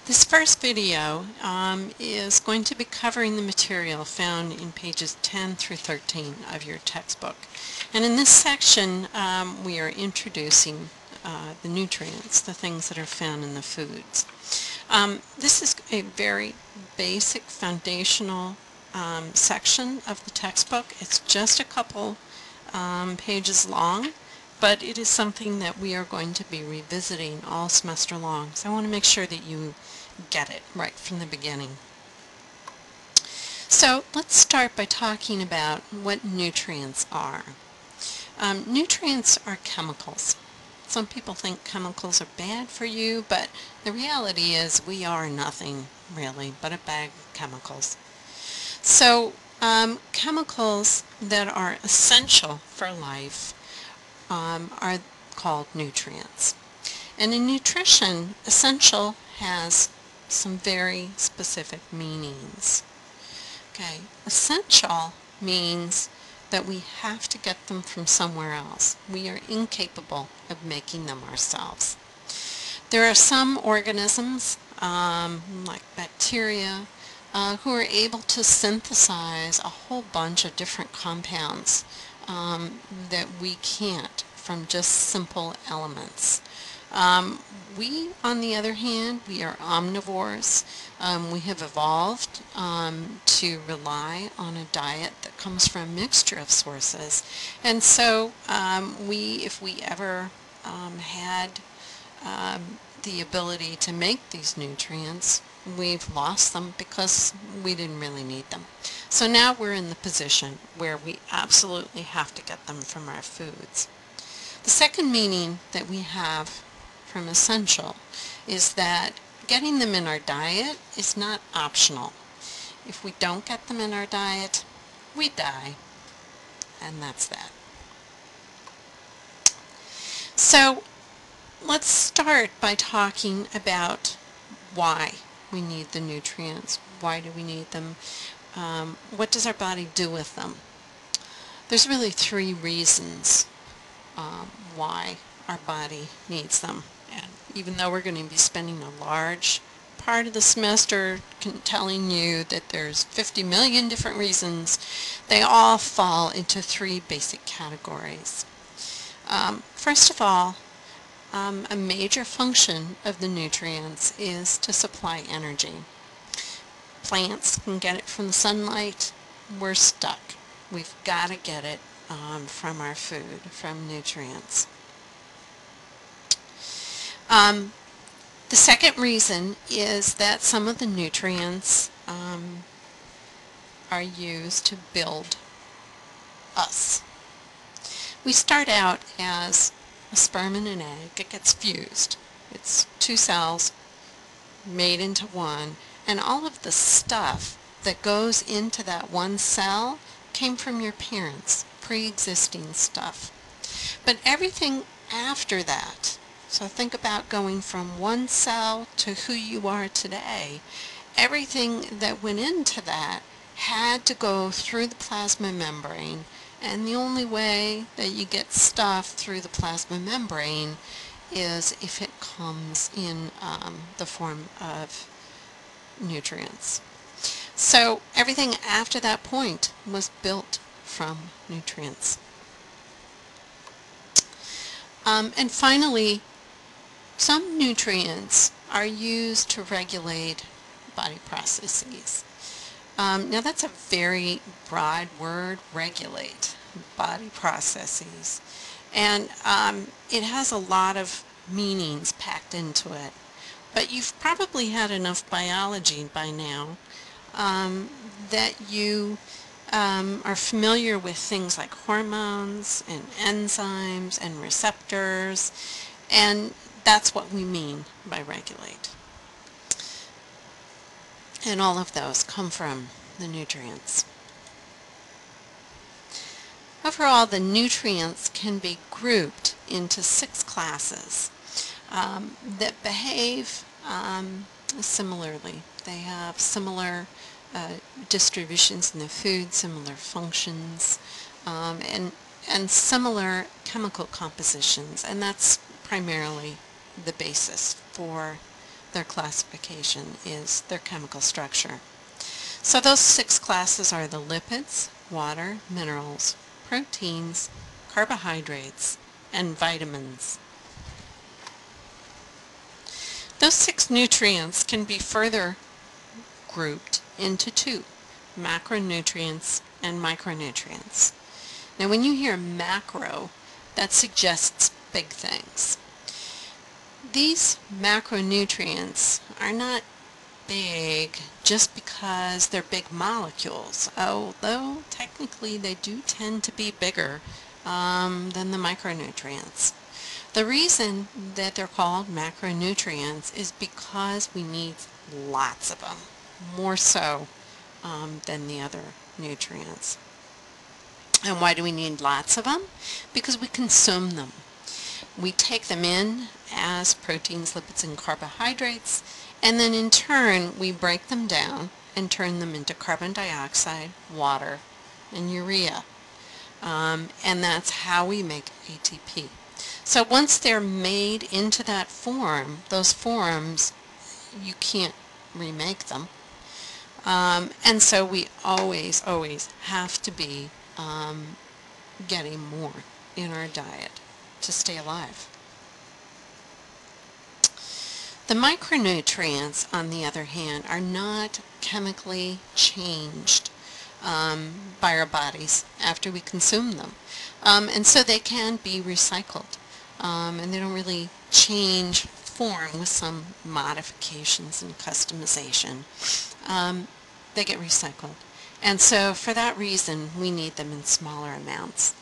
This first video is going to be covering the material found in pages 10 through 13 of your textbook. And in this section we are introducing the nutrients, the things that are found in the foods. This is a very basic foundational section of the textbook. It's just a couple pages long, but it is something that we are going to be revisiting all semester long. So I want to make sure that you get it right from the beginning. So let's start by talking about what nutrients are. Nutrients are chemicals. Some people think chemicals are bad for you, but the reality is we are nothing really but a bag of chemicals. So chemicals that are essential for life are called nutrients. And in nutrition, essential has some very specific meanings. Okay, essential means that we have to get them from somewhere else. We are incapable of making them ourselves. There are some organisms, like bacteria, who are able to synthesize a whole bunch of different compounds that we can't from just simple elements. We, on the other hand, we are omnivores. We have evolved to rely on a diet that comes from a mixture of sources. And so if we ever had the ability to make these nutrients, we've lost them because we didn't really need them. So now we're in the position where we absolutely have to get them from our foods. The second meaning that we have from essential is that getting them in our diet is not optional. If we don't get them in our diet, we die, and that's that. So let's start by talking about why we need the nutrients. Why do we need them? What does our body do with them? There's really three reasons why our body needs them. And even though we're going to be spending a large part of the semester telling you that there's 50 million different reasons, they all fall into three basic categories. First of all, a major function of the nutrients is to supply energy. Plants can get it from the sunlight. We're stuck. We've got to get it from our food, from nutrients. The second reason is that some of the nutrients are used to build us. We start out as a sperm and an egg. It gets fused. It's two cells made into one, and all of the stuff that goes into that one cell came from your parents, pre-existing stuff. But everything after that, so think about going from one cell to who you are today, everything that went into that had to go through the plasma membrane, and the only way that you get stuff through the plasma membrane is if it comes in the form of nutrients. So everything after that point was built from nutrients. And finally, some nutrients are used to regulate body processes. Now that's a very broad word, regulate body processes. And it has a lot of meanings packed into it. But you've probably had enough biology by now that you are familiar with things like hormones and enzymes and receptors, and that's what we mean by regulate. And all of those come from the nutrients. Overall, the nutrients can be grouped into 6 classes that behave similarly. They have similar distributions in the food, similar functions, and similar chemical compositions, and that's primarily the basis for their classification is their chemical structure. So those 6 classes are the lipids, water, minerals, proteins, carbohydrates, and vitamins. Those 6 nutrients can be further grouped into 2, macronutrients and micronutrients. Now when you hear macro, that suggests big things. These macronutrients are not big just because they're big molecules, although technically they do tend to be bigger than the micronutrients. The reason that they're called macronutrients is because we need lots of them, more so than the other nutrients. And why do we need lots of them? Because we consume them. We take them in as proteins, lipids, and carbohydrates, and then in turn we break them down and turn them into carbon dioxide, water, and urea. And that's how we make ATP. So once they're made into that form, those forms, you can't remake them. And so we always have to be getting more in our diet to stay alive. The micronutrients, on the other hand, are not chemically changed by our bodies after we consume them. And so they can be recycled. And they don't really change form with some modifications and customization. They get recycled. And so for that reason, we need them in smaller amounts.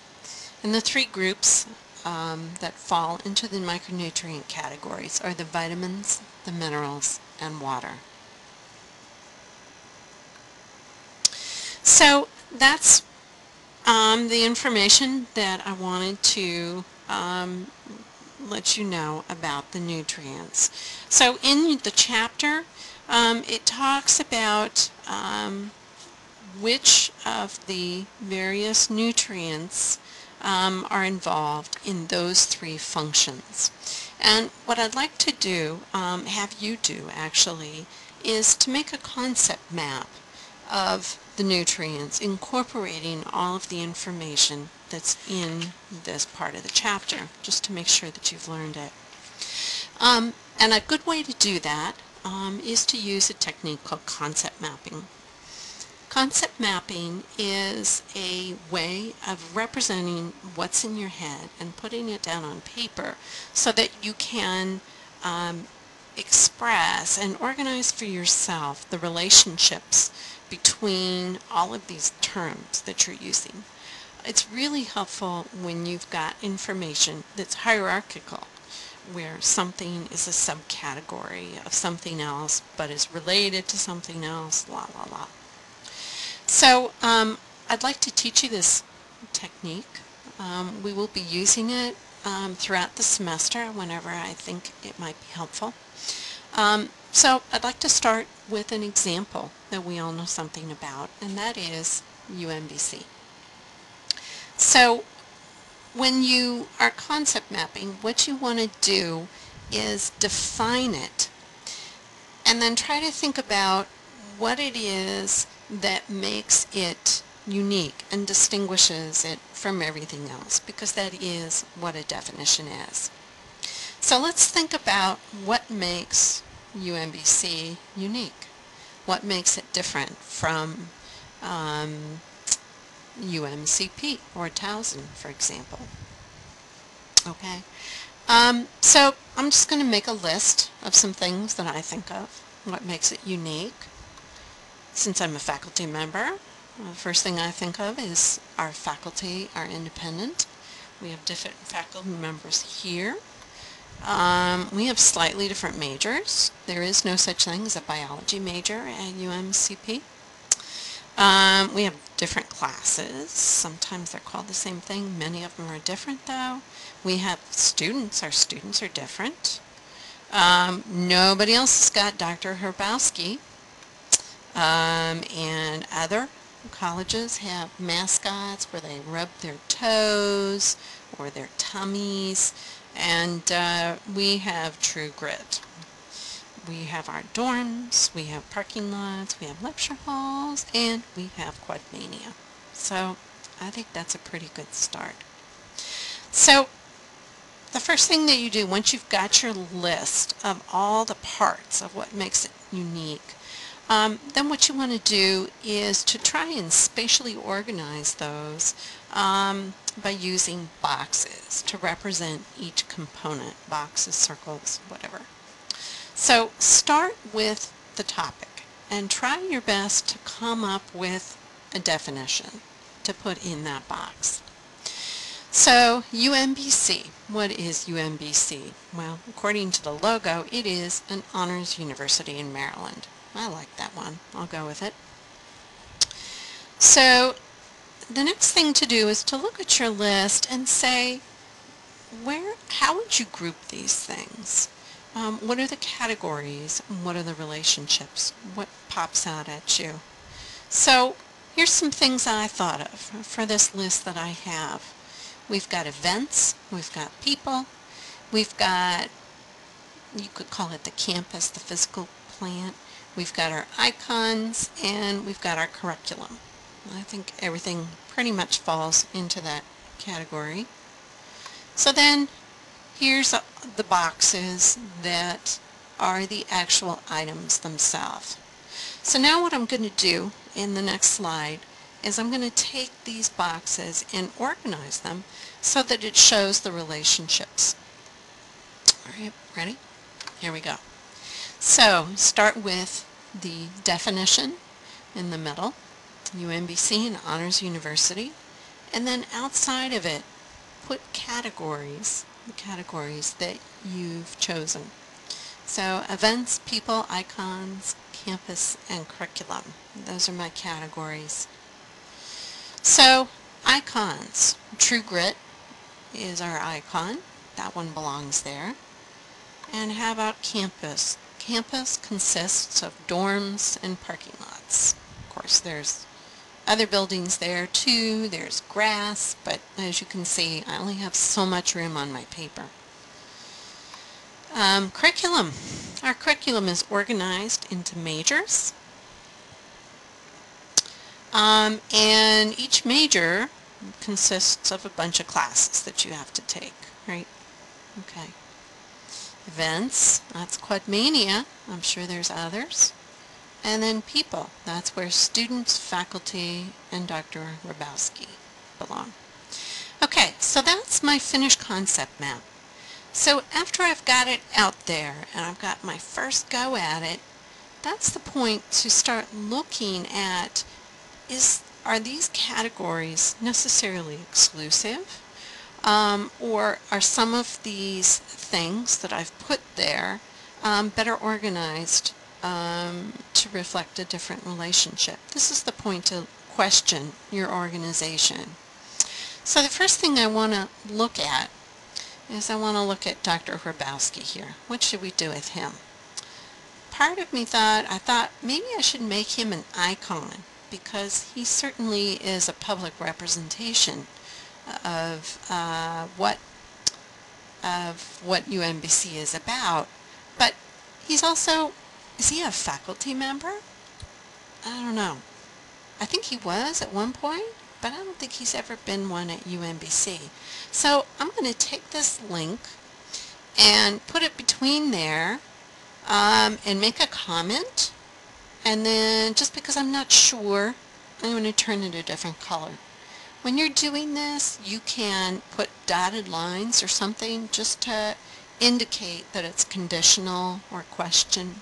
And the 3 groups that fall into the micronutrient categories are the vitamins, the minerals, and water. So that's the information that I wanted to let you know about the nutrients. So in the chapter, it talks about which of the various nutrients are involved in those 3 functions. And what I'd like to do, have you do actually, is to make a concept map of the nutrients, incorporating all of the information that's in this part of the chapter, just to make sure that you've learned it. And a good way to do that is to use a technique called concept mapping. Concept mapping is a way of representing what's in your head and putting it down on paper so that you can express and organize for yourself the relationships between all of these terms that you're using. It's really helpful when you've got information that's hierarchical, where something is a subcategory of something else but is related to something else, la. So I'd like to teach you this technique. We will be using it throughout the semester whenever I think it might be helpful. So I'd like to start with an example that we all know something about, and that is UMBC. So when you are concept mapping, what you want to do is define it and then try to think about what it is that makes it unique and distinguishes it from everything else, because that is what a definition is. So let's think about what makes UMBC unique. What makes it different from UMCP or Towson, for example. Okay, so I'm just going to make a list of some things that I think of, what makes it unique. Since I'm a faculty member, the first thing I think of is our faculty are independent. We have different faculty members here. We have slightly different majors. There is no such thing as a biology major at UMCP. We have different classes. Sometimes they're called the same thing. Many of them are different though. We have students. Our students are different. Nobody else has got Dr. Herbowski. And other colleges have mascots where they rub their toes or their tummies, and we have True Grit. We have our dorms, we have parking lots, we have lecture halls, and we have Quadmania. So I think that's a pretty good start. So the first thing that you do once you've got your list of all the parts of what makes it unique, then what you want to do is to try and spatially organize those by using boxes to represent each component. Boxes, circles, whatever. So start with the topic and try your best to come up with a definition to put in that box. So UMBC, what is UMBC? Well, according to the logo, it is an honors university in Maryland. I like that one. I'll go with it. So the next thing to do is to look at your list and say, how would you group these things? What are the categories? What are the relationships? What pops out at you? So here's some things I thought of for this list that I have. We've got events, we've got people, we've got, you could call it the campus, the physical plant, we've got our icons, and we've got our curriculum. I think everything pretty much falls into that category. So then here's the boxes that are the actual items themselves. So now what I'm going to do in the next slide is I'm going to take these boxes and organize them so that it shows the relationships. All right, ready? Here we go. So start with the definition in the middle, UMBC, an honors university, and then outside of it put categories, the categories that you've chosen. So events, people, icons, campus, and curriculum. Those are my categories. So icons. True Grit is our icon. That one belongs there. And how about campus? Campus consists of dorms and parking lots. Of course, there's other buildings there too. There's grass, but as you can see, I only have so much room on my paper. Curriculum. Our curriculum is organized into majors. And each major consists of a bunch of classes that you have to take, right? Okay. Events, that's Quadmania. I'm sure there's others. And then people, that's where students, faculty, and Dr. Rabowski belong. Okay, so that's my finished concept map. So after I've got it out there and I've got my first go at it, that's the point to start looking at, are these categories necessarily exclusive? Or are some of these things that I've put there better organized to reflect a different relationship? This is the point to question your organization. So the first thing I want to look at is I want to look at Dr. Hrabowski here. What should we do with him? Part of me thought maybe I should make him an icon because he certainly is a public representation of what UMBC is about. But he's also, is he a faculty member? I don't know. I think he was at one point, but I don't think he's ever been one at UMBC. So I'm going to take this link and put it between there and make a comment, and then just because I'm not sure, I'm going to turn it a different color. When you're doing this, you can put dotted lines or something just to indicate that it's conditional or questioner.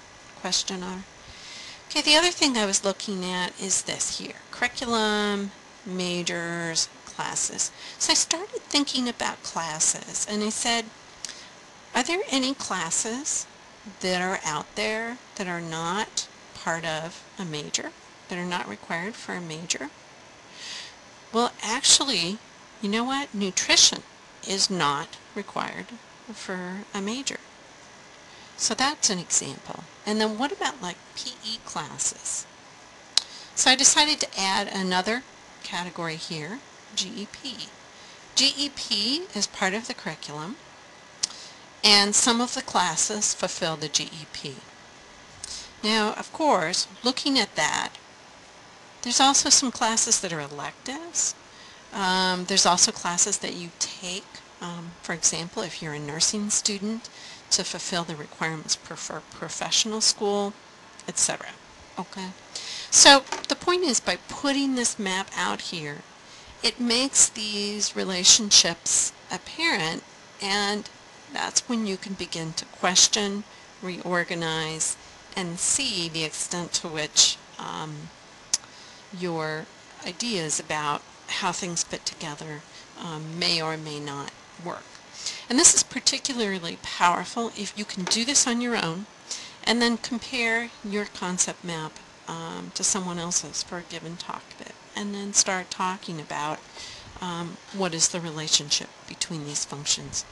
Okay, the other thing I was looking at is this here, curriculum, majors, classes. So I started thinking about classes, and I said, are there any classes that are out there that are not part of a major, that are not required for a major? Well, actually, you know what? Nutrition is not required for a major. So that's an example. And then what about like PE classes? So I decided to add another category here, GEP. GEP is part of the curriculum, and some of the classes fulfill the GEP. Now, of course, looking at that, there's also some classes that are electives. There's also classes that you take, for example, if you're a nursing student, to fulfill the requirements for professional school, etc. Okay? So the point is, by putting this map out here, it makes these relationships apparent, and that's when you can begin to question, reorganize, and see the extent to which your ideas about how things fit together may or may not work. And this is particularly powerful if you can do this on your own and then compare your concept map to someone else's for a given topic, and then start talking about what is the relationship between these functions,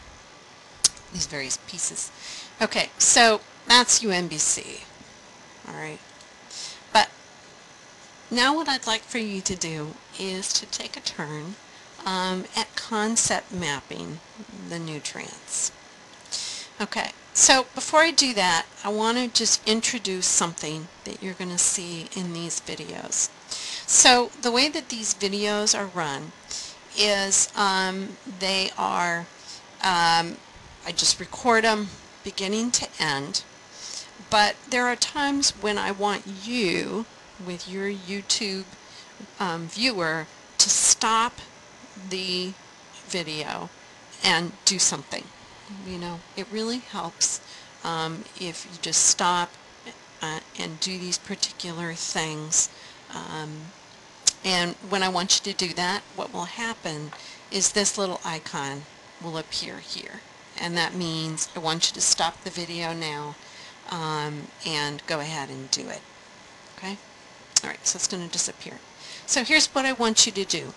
these various pieces. Okay, so that's UMBC. All right. But now what I'd like for you to do is to take a turn at concept mapping the nutrients. Okay, so before I do that, I want to just introduce something that you're going to see in these videos. So the way that these videos are run is they are, I just record them beginning to end, but there are times when I want you, with your YouTube viewer, to stop the video and do something. You know, it really helps if you just stop and do these particular things. And when I want you to do that, what will happen is this little icon will appear here. And that means I want you to stop the video now and go ahead and do it. Okay? Alright, so it's going to disappear. So here's what I want you to do.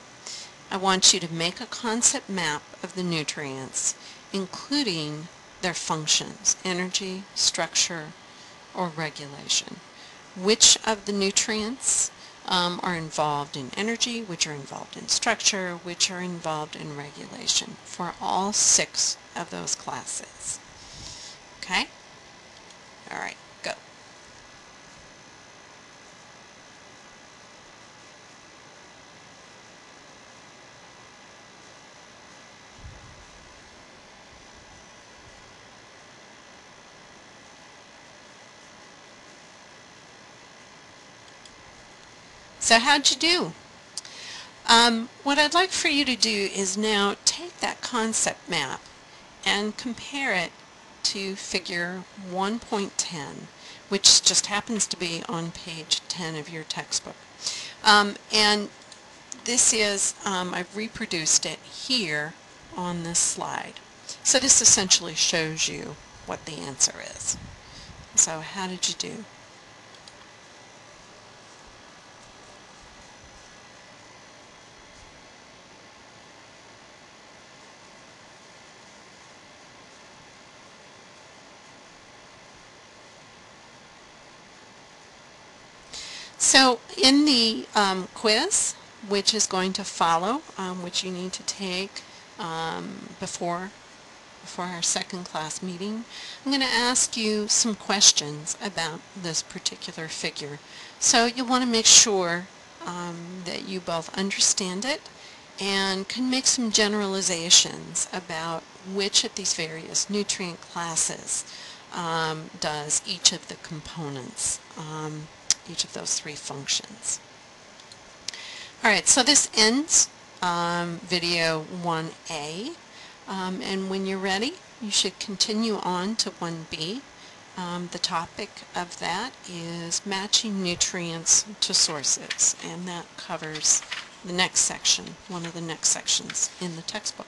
I want you to make a concept map of the nutrients, including their functions: energy, structure, or regulation. Which of the nutrients are involved in energy, which are involved in structure, which are involved in regulation, for all 6 of those classes. Okay? Alright, go. So how'd you do? What I'd like for you to do is now take that concept map and compare it to figure 1.10, which just happens to be on page 10 of your textbook. And this is, I've reproduced it here on this slide. So this essentially shows you what the answer is. So how did you do? So in the quiz, which is going to follow, which you need to take before our second class meeting, I'm going to ask you some questions about this particular figure. So you'll want to make sure that you both understand it and can make some generalizations about which of these various nutrient classes does each of the components, each of those 3 functions. Alright, so this ends video 1A, and when you're ready, you should continue on to 1B. The topic of that is matching nutrients to sources, and that covers the next section, one of the next sections in the textbook.